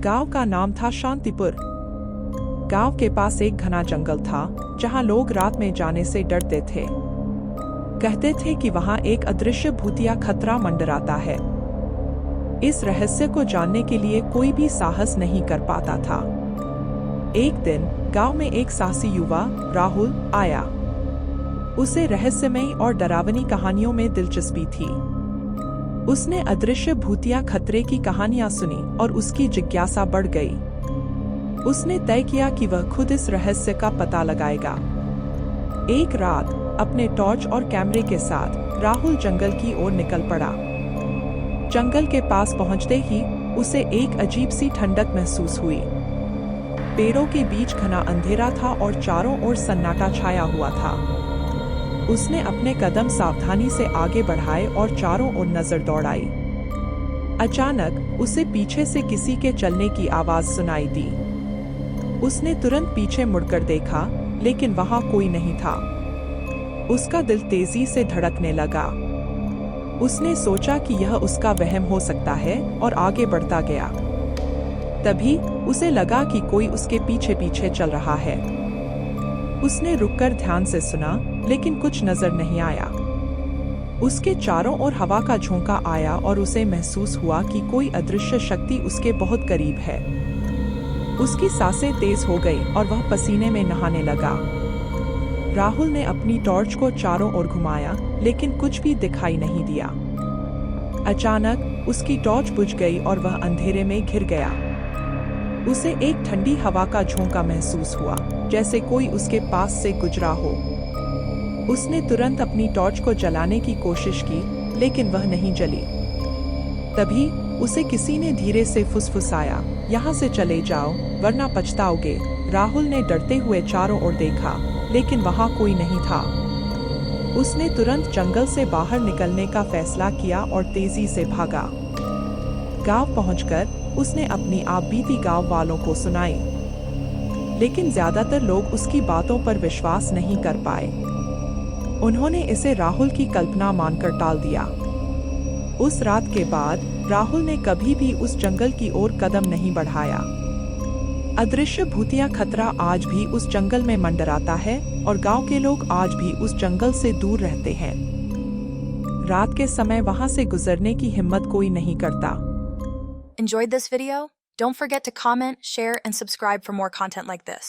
गांव का नाम था शांतिपुर। गांव के पास एक घना जंगल था जहां लोग रात में जाने से डरते थे। कहते थे कि वहां एक अदृश्य भूतिया खतरा मंडराता है। इस रहस्य को जानने के लिए कोई भी साहस नहीं कर पाता था। एक दिन गांव में एक साहसी युवा राहुल आया। उसे रहस्यमयी और डरावनी कहानियों में दिलचस्पी थी। उसने अदृश्य भूतिया खतरे की कहानियां सुनी और उसकी जिज्ञासा बढ़ गई। उसने तय किया कि वह खुद इस रहस्य का पता लगाएगा। एक रात अपने टॉर्च और कैमरे के साथ राहुल जंगल की ओर निकल पड़ा। जंगल के पास पहुंचते ही उसे एक अजीब सी ठंडक महसूस हुई। पेड़ों के बीच घना अंधेरा था और चारों ओर सन्नाटा छाया हुआ था। उसने अपने कदम सावधानी से आगे बढ़ाए और चारों ओर नजर दौड़ाई। अचानक उसे पीछे से किसी के चलने की आवाज सुनाई दी। उसने तुरंत पीछे मुड़कर देखा, लेकिन वहां कोई नहीं था। उसका दिल तेजी से धड़कने लगा। उसने सोचा कि यह उसका वहम हो सकता है और आगे बढ़ता गया। तभी उसे लगा कि कोई उसके पीछे पीछे चल रहा है। उसने रुककर ध्यान से सुना, लेकिन कुछ नजर नहीं आया। उसके चारों ओर हवा का झोंका आया और उसे महसूस हुआ कि कोई अदृश्य शक्ति उसके बहुत करीब है। उसकी सांसें तेज हो गई और वह पसीने में नहाने लगा। राहुल ने अपनी टॉर्च को चारों ओर घुमाया, लेकिन कुछ भी दिखाई नहीं दिया। अचानक उसकी टॉर्च बुझ गई और वह अंधेरे में घिर गया। उसे एक ठंडी हवा का झोंका महसूस हुआ, जैसे कोई उसके पास से गुजरा हो। उसने तुरंत अपनी टॉर्च को जलाने की कोशिश की, लेकिन वह नहीं जली। तभी उसे किसी ने धीरे से फुसफुसाया, यहाँ से चले जाओ वरना पछताओगे। राहुल ने डरते हुए चारों ओर देखा, लेकिन वहां कोई नहीं था। उसने तुरंत जंगल से बाहर निकलने का फैसला किया और तेजी से भागा। गांव पहुंचकर उसने अपनी आप बीती गांव वालों को सुनाई, लेकिन ज्यादातर लोग उसकी बातों पर विश्वास नहीं कर पाए। उन्होंने इसे राहुल की कल्पना मानकर टाल दिया। उस रात के बाद राहुल ने कभी भी उस जंगल की ओर कदम नहीं बढ़ाया। अदृश्य भूतिया खतरा आज भी उस जंगल में मंडराता है और गांव के लोग आज भी उस जंगल से दूर रहते हैं। रात के समय वहां से गुजरने की हिम्मत कोई नहीं करता। Enjoyed this video? Don't forget to comment, share, and subscribe for more content like this.